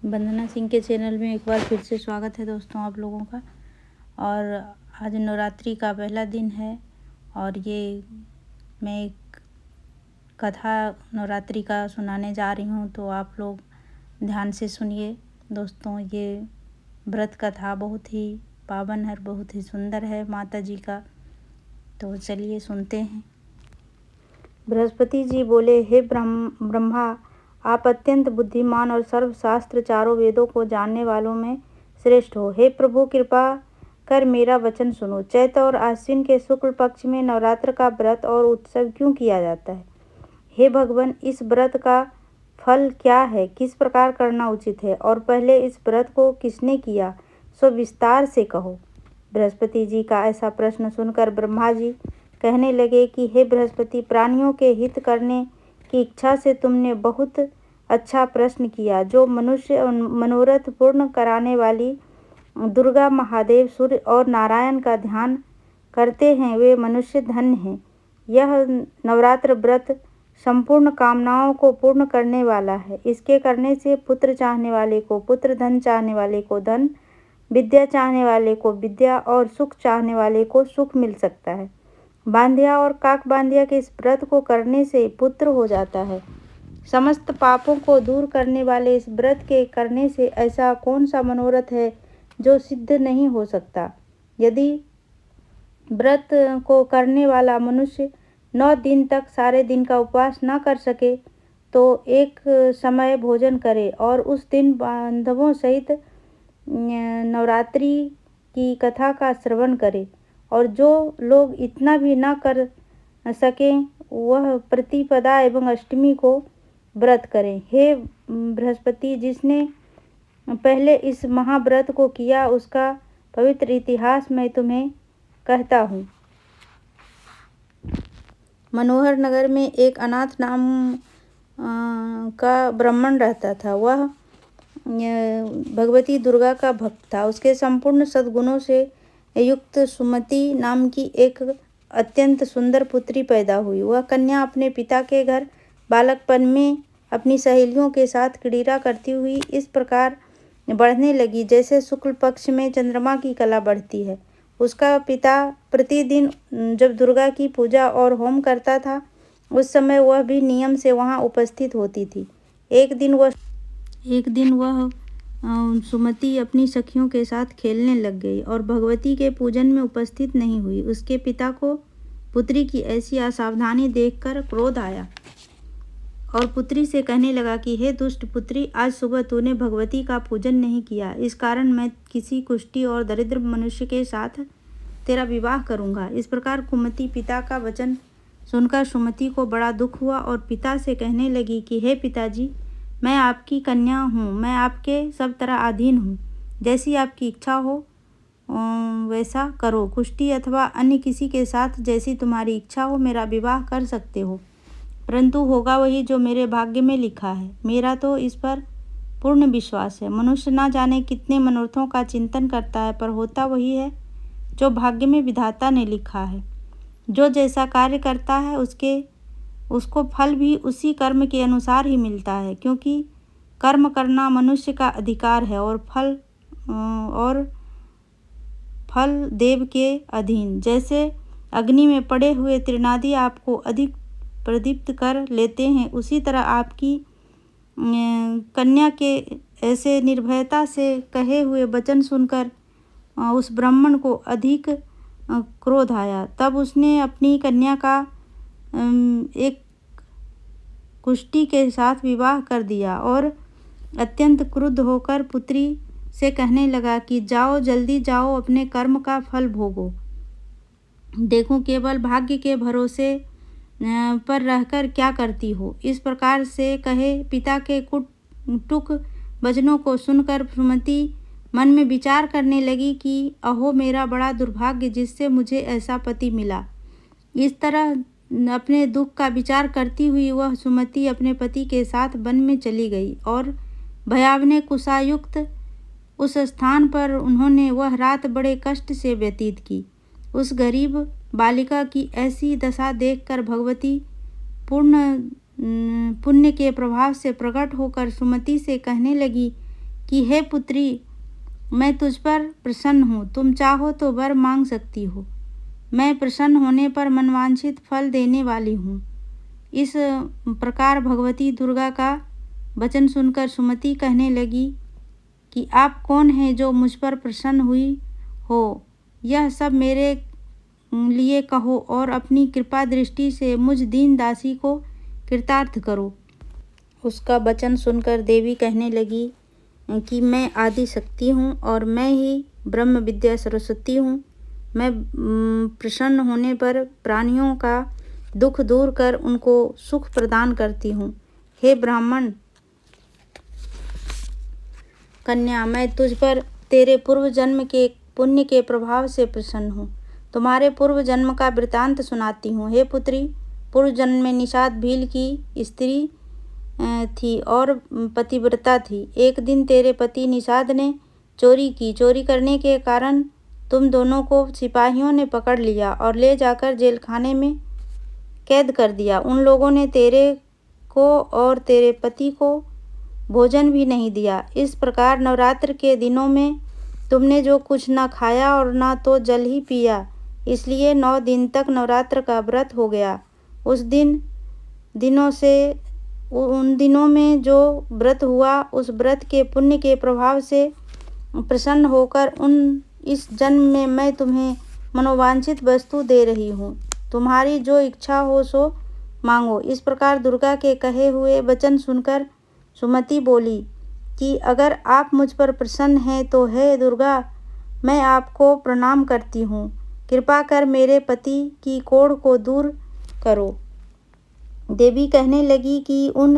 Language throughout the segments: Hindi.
वंदना सिंह के चैनल में एक बार फिर से स्वागत है दोस्तों आप लोगों का। और आज नवरात्रि का पहला दिन है और ये मैं एक कथा नवरात्रि का सुनाने जा रही हूँ, तो आप लोग ध्यान से सुनिए दोस्तों। ये व्रत कथा बहुत ही पावन है, बहुत ही सुंदर है माता जी का। तो चलिए सुनते हैं। बृहस्पति जी बोले, हे ब्रह्मा, आप अत्यंत बुद्धिमान और सर्वशास्त्र चारों वेदों को जानने वालों में श्रेष्ठ हो। हे प्रभु, कृपा कर मेरा वचन सुनो। चैत्र और आश्विन के शुक्ल पक्ष में नवरात्र का व्रत और उत्सव क्यों किया जाता है? हे भगवान, इस व्रत का फल क्या है? किस प्रकार करना उचित है? और पहले इस व्रत को किसने किया, सो विस्तार से कहो। बृहस्पति जी का ऐसा प्रश्न सुनकर ब्रह्मा जी कहने लगे कि हे बृहस्पति, प्राणियों के हित करने की इच्छा से तुमने बहुत अच्छा प्रश्न किया। जो मनुष्य मनोरथ पूर्ण कराने वाली दुर्गा, महादेव, सूर्य और नारायण का ध्यान करते हैं, वे मनुष्य धन्य हैं। यह नवरात्र व्रत संपूर्ण कामनाओं को पूर्ण करने वाला है। इसके करने से पुत्र चाहने वाले को पुत्र, धन चाहने वाले को धन, विद्या चाहने वाले को विद्या और सुख चाहने वाले को सुख मिल सकता है। बांधिया और काक बांधिया के इस व्रत को करने से पुत्र हो जाता है। समस्त पापों को दूर करने वाले इस व्रत के करने से ऐसा कौन सा मनोरथ है जो सिद्ध नहीं हो सकता? यदि व्रत को करने वाला मनुष्य 9 दिन तक सारे दिन का उपवास न कर सके तो एक समय भोजन करे और उस दिन बांधवों सहित नवरात्रि की कथा का श्रवण करे। और जो लोग इतना भी न कर सकें वह प्रतिपदा एवं अष्टमी को व्रत करें। हे बृहस्पति, जिसने पहले इस महाव्रत को किया उसका पवित्र इतिहास मैं तुम्हें कहता हूँ। मनोहर नगर में एक अनाथ नाम का ब्राह्मण रहता था। वह भगवती दुर्गा का भक्त था। उसके संपूर्ण सद्गुणों से युक्त सुमति नाम की एक अत्यंत सुंदर पुत्री पैदा हुई। वह कन्या अपने पिता के घर बालकपन में अपनी सहेलियों के साथ क्रीड़ा करती हुई इस प्रकार बढ़ने लगी जैसे शुक्ल पक्ष में चंद्रमा की कला बढ़ती है। उसका पिता प्रतिदिन जब दुर्गा की पूजा और होम करता था, उस समय वह भी नियम से वहां उपस्थित होती थी। एक दिन वह सुमति अपनी सखियों के साथ खेलने लग गई और भगवती के पूजन में उपस्थित नहीं हुई। उसके पिता को पुत्री की ऐसी असावधानी देखकर क्रोध आया और पुत्री से कहने लगा कि हे दुष्ट पुत्री, आज सुबह तूने भगवती का पूजन नहीं किया, इस कारण मैं किसी कुष्ठी और दरिद्र मनुष्य के साथ तेरा विवाह करूंगा। इस प्रकार कुमति पिता का वचन सुनकर सुमति को बड़ा दुख हुआ और पिता से कहने लगी कि हे पिताजी, मैं आपकी कन्या हूँ, मैं आपके सब तरह अधीन हूँ। जैसी आपकी इच्छा हो वैसा करो। कुष्ठी अथवा अन्य किसी के साथ जैसी तुम्हारी इच्छा हो मेरा विवाह कर सकते हो, परंतु होगा वही जो मेरे भाग्य में लिखा है। मेरा तो इस पर पूर्ण विश्वास है। मनुष्य ना जाने कितने मनोरथों का चिंतन करता है, पर होता वही है जो भाग्य में विधाता ने लिखा है। जो जैसा कार्य करता है उसको फल भी उसी कर्म के अनुसार ही मिलता है, क्योंकि कर्म करना मनुष्य का अधिकार है और फल देव के अधीन। जैसे अग्नि में पड़े हुए तृणादि आपको अधिक प्रदीप्त कर लेते हैं, उसी तरह आपकी कन्या के ऐसे निर्भयता से कहे हुए वचन सुनकर उस ब्राह्मण को अधिक क्रोध आया। तब उसने अपनी कन्या का एक कुष्ठी के साथ विवाह कर दिया और अत्यंत क्रुद्ध होकर पुत्री से कहने लगा कि जाओ, जल्दी जाओ, अपने कर्म का फल भोगो। देखो केवल भाग्य के भरोसे पर रहकर क्या करती हो। इस प्रकार से कहे पिता के कुटुक वचनों को सुनकर सुमति मन में विचार करने लगी कि अहो मेरा बड़ा दुर्भाग्य, जिससे मुझे ऐसा पति मिला। इस तरह अपने दुख का विचार करती हुई वह सुमति अपने पति के साथ वन में चली गई और भयावने कुशायुक्त उस स्थान पर उन्होंने वह रात बड़े कष्ट से व्यतीत की। उस गरीब बालिका की ऐसी दशा देखकर भगवती पूर्ण पुण्य के प्रभाव से प्रकट होकर सुमति से कहने लगी कि हे पुत्री, मैं तुझ पर प्रसन्न हूँ, तुम चाहो तो वर मांग सकती हो। मैं प्रसन्न होने पर मनवांछित फल देने वाली हूँ। इस प्रकार भगवती दुर्गा का वचन सुनकर सुमति कहने लगी कि आप कौन हैं जो मुझ पर प्रसन्न हुई हो? यह सब मेरे लिए कहो और अपनी कृपा दृष्टि से मुझ दीन दासी को कृतार्थ करो। उसका वचन सुनकर देवी कहने लगी कि मैं आदि शक्ति हूँ और मैं ही ब्रह्म विद्या सरस्वती हूँ। मैं प्रसन्न होने पर प्राणियों का दुख दूर कर उनको सुख प्रदान करती हूँ। हे ब्राह्मण कन्या, मैं तुझ पर तेरे पूर्व जन्म के पुण्य के प्रभाव से प्रसन्न हूँ। तुम्हारे पूर्व जन्म का वृतांत सुनाती हूँ। हे पुत्री, पूर्व जन्म में निषाद भील की स्त्री थी और पतिव्रता थी। एक दिन तेरे पति निषाद ने चोरी की। चोरी करने के कारण तुम दोनों को सिपाहियों ने पकड़ लिया और ले जाकर जेलखाने में कैद कर दिया। उन लोगों ने तेरे को और तेरे पति को भोजन भी नहीं दिया। इस प्रकार नवरात्र के दिनों में तुमने जो कुछ न खाया और न तो जल ही पिया, इसलिए 9 दिन तक नवरात्र का व्रत हो गया। उन दिनों में जो व्रत हुआ, उस व्रत के पुण्य के प्रभाव से प्रसन्न होकर इस जन्म में मैं तुम्हें मनोवांछित वस्तु दे रही हूँ। तुम्हारी जो इच्छा हो सो मांगो। इस प्रकार दुर्गा के कहे हुए वचन सुनकर सुमति बोली कि अगर आप मुझ पर प्रसन्न हैं तो हे दुर्गा, मैं आपको प्रणाम करती हूँ। कृपा कर मेरे पति की कोढ़ को दूर करो। देवी कहने लगी कि उन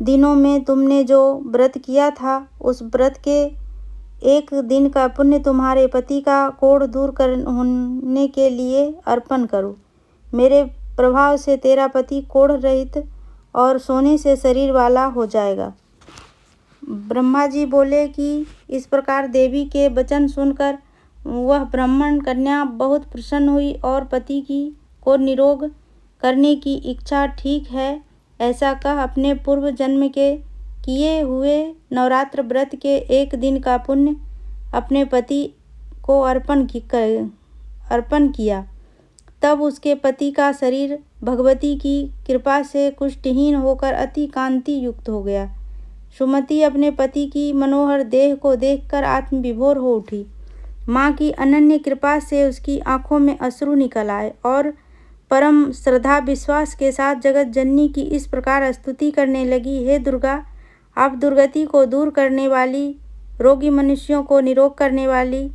दिनों में तुमने जो व्रत किया था, उस व्रत के एक दिन का पुण्य तुम्हारे पति का कोढ़ दूर होने के लिए अर्पण करो। मेरे प्रभाव से तेरा पति कोढ़ रहित और सोने से शरीर वाला हो जाएगा। ब्रह्मा जी बोले कि इस प्रकार देवी के वचन सुनकर वह ब्राह्मण कन्या बहुत प्रसन्न हुई और पति को निरोग करने की इच्छा ठीक है ऐसा कह अपने पूर्व जन्म के किए हुए नवरात्र व्रत के एक दिन का पुण्य अपने पति को अर्पण किया। तब उसके पति का शरीर भगवती की कृपा से कुष्ठहीन होकर अति कांति युक्त हो गया। सुमति अपने पति की मनोहर देह को देखकर आत्मविभोर हो उठी। माँ की अनन्य कृपा से उसकी आंखों में अश्रु निकल आए और परम श्रद्धा विश्वास के साथ जगत जननी की इस प्रकार स्तुति करने लगी। हे दुर्गा, आप दुर्गति को दूर करने वाली, रोगी मनुष्यों को निरोग करने वाली,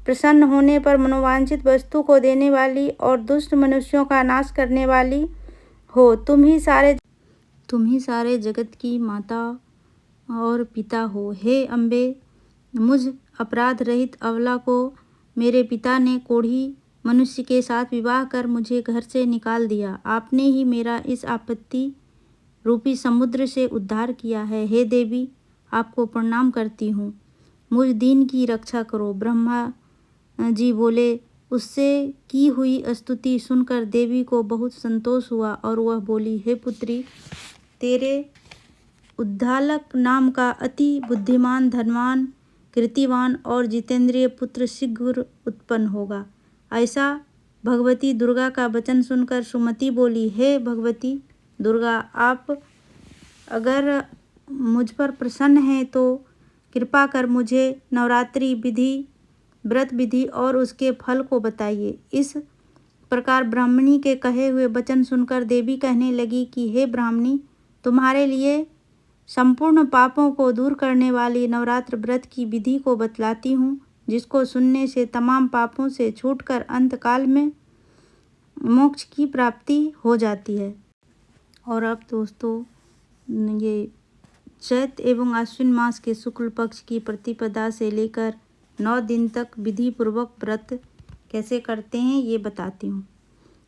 प्रसन्न होने पर मनोवांछित वस्तु को देने वाली और दुष्ट मनुष्यों का नाश करने वाली हो। तुम ही सारे जगत की माता और पिता हो। हे अम्बे, मुझ अपराध रहित अबला को मेरे पिता ने कोढ़ी मनुष्य के साथ विवाह कर मुझे घर से निकाल दिया। आपने ही मेरा इस आपत्ति रूपी समुद्र से उद्धार किया है। हे देवी, आपको प्रणाम करती हूँ। मुझ दीन की रक्षा करो। ब्रह्मा जी बोले। उससे की हुई स्तुति सुनकर देवी को बहुत संतोष हुआ और वह बोली, हे पुत्री, तेरे उद्दालक नाम का अति बुद्धिमान, धनवान, कीर्तिवान और जितेंद्रिय पुत्र शीघ्र उत्पन्न होगा। ऐसा भगवती दुर्गा का वचन सुनकर सुमति बोली, हे भगवती दुर्गा, आप अगर मुझ पर प्रसन्न हैं तो कृपा कर मुझे नवरात्रि विधि, व्रत विधि और उसके फल को बताइए। इस प्रकार ब्राह्मणी के कहे हुए वचन सुनकर देवी कहने लगी कि हे ब्राह्मणी, तुम्हारे लिए संपूर्ण पापों को दूर करने वाली नवरात्र व्रत की विधि को बतलाती हूँ, जिसको सुनने से तमाम पापों से छूटकर अंतकाल में मोक्ष की प्राप्ति हो जाती है। और अब दोस्तों, ये चैत एवं आश्विन मास के शुक्ल पक्ष की प्रतिपदा से लेकर 9 दिन तक विधि पूर्वक व्रत कैसे करते हैं ये बताती हूँ।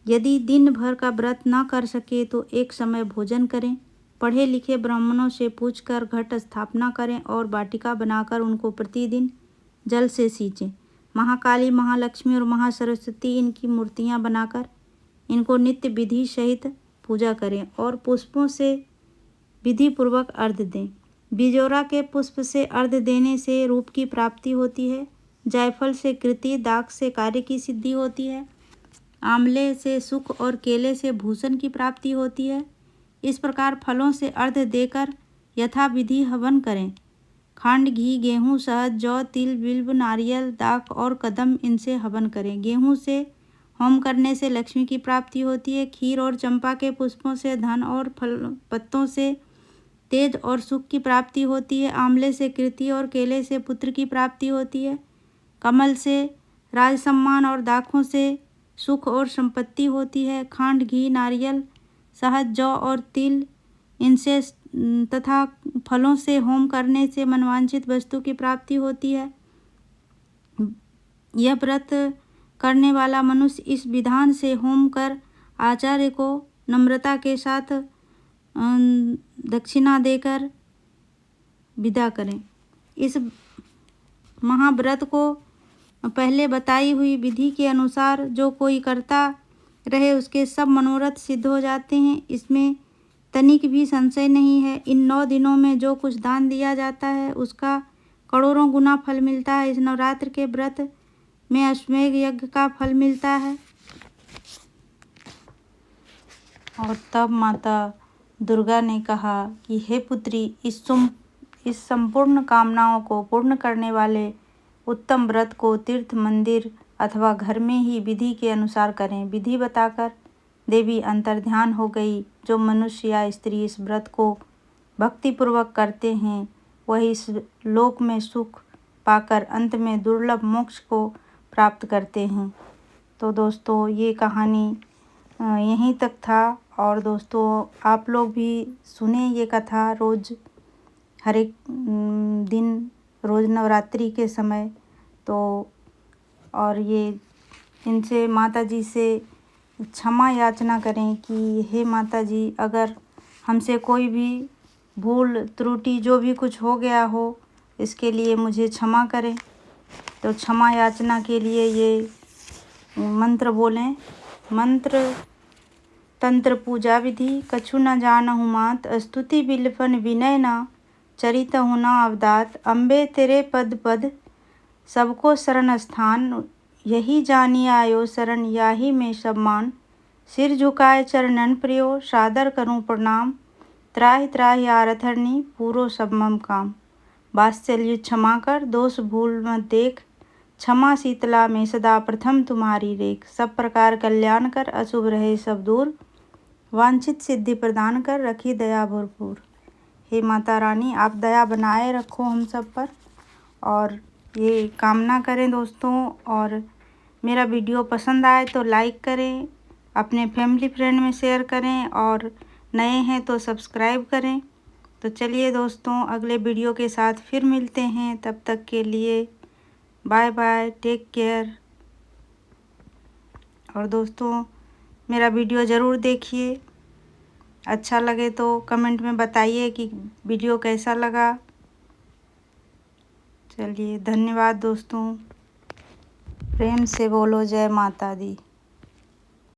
यदि दिन भर का व्रत ना कर सके तो एक समय भोजन करें। पढ़े लिखे ब्राह्मणों से पूछकर घट स्थापना करें और वाटिका बनाकर उनको प्रतिदिन जल से सींचें। महाकाली, महालक्ष्मी और महासरस्वती इनकी मूर्तियाँ बनाकर इनको नित्य विधि सहित पूजा करें और पुष्पों से विधि पूर्वक अर्घ्य दें। बिजोरा के पुष्प से अर्घ्य देने से रूप की प्राप्ति होती है। जायफल से कृति, दाख से कार्य की सिद्धि होती है। आंवले से सुख और केले से भूषण की प्राप्ति होती है। इस प्रकार फलों से अर्घ्य देकर यथाविधि हवन करें। खंड, घी, गेहूँ, शहद, जौ, तिल, बिल्व, नारियल, दाख और कदम इनसे हवन करें। गेहूँ से होम करने से लक्ष्मी की प्राप्ति होती है। खीर और चंपा के पुष्पों से धन और फल पत्तों से तेज और सुख की प्राप्ति होती है। आंवले से कृति और केले से पुत्र की प्राप्ति होती है। कमल से राज सम्मान और दाखों से सुख और संपत्ति होती है। खांड, घी, नारियल, शहद, जौ और तिल इनसे तथा फलों से होम करने से मनवांछित वस्तु की प्राप्ति होती है। यह व्रत करने वाला मनुष्य इस विधान से होम कर आचार्य को नम्रता के साथ दक्षिणा देकर विदा करें। इस महाव्रत को पहले बताई हुई विधि के अनुसार जो कोई करता रहे उसके सब मनोरथ सिद्ध हो जाते हैं। इसमें तनिक भी संशय नहीं है। इन 9 दिनों में जो कुछ दान दिया जाता है उसका करोड़ों गुना फल मिलता है। इस नवरात्र के व्रत में अश्वमेध यज्ञ का फल मिलता है। और तब माता दुर्गा ने कहा कि हे पुत्री, इस संपूर्ण कामनाओं को पूर्ण करने वाले उत्तम व्रत को तीर्थ, मंदिर अथवा घर में ही विधि के अनुसार करें। विधि बताकर देवी अंतर्ध्यान हो गई। जो मनुष्य या स्त्री इस व्रत को भक्तिपूर्वक करते हैं वही इस लोक में सुख पाकर अंत में दुर्लभ मोक्ष को प्राप्त करते हैं। तो दोस्तों, ये कहानी यहीं तक था। और दोस्तों, आप लोग भी सुने ये कथा रोज़, हर एक दिन, रोज़ नवरात्रि के समय। तो और ये इनसे माता जी से क्षमा याचना करें कि हे माता जी, अगर हमसे कोई भी भूल त्रुटि जो भी कुछ हो गया हो इसके लिए मुझे क्षमा करें। तो क्षमा याचना के लिए ये मंत्र बोलें। मंत्र तंत्र पूजा विधि। कछु न जानहु मात, स्तुति बिलपन विनय न, चरितहु न अवदात। अम्बे तेरे पद पद सबको शरण स्थान, यही जानी आयो शरण याही में सब मान। सिर झुकाए चरणन प्रियो, सादर करूं प्रणाम। त्राहि त्राहि आरथरनी, पूरो सब मम काम। वात्सल्य क्षमा कर, दोष भूल मत देख। क्षमा शीतला में सदा प्रथम तुम्हारी रेख। सब प्रकार कल्याण कर, अशुभ रहे सब दूर। वांछित सिद्धि प्रदान कर, रखी दया भरपूर। हे माता रानी, आप दया बनाए रखो हम सब पर। और ये कामना करें दोस्तों। और मेरा वीडियो पसंद आए तो लाइक करें, अपने फैमिली फ्रेंड में शेयर करें, और नए हैं तो सब्सक्राइब करें। तो चलिए दोस्तों, अगले वीडियो के साथ फिर मिलते हैं। तब तक के लिए बाय बाय, टेक केयर। और दोस्तों, मेरा वीडियो ज़रूर देखिए। अच्छा लगे तो कमेंट में बताइए कि वीडियो कैसा लगा। चलिए, धन्यवाद दोस्तों। प्रेम से बोलो जय माता दी।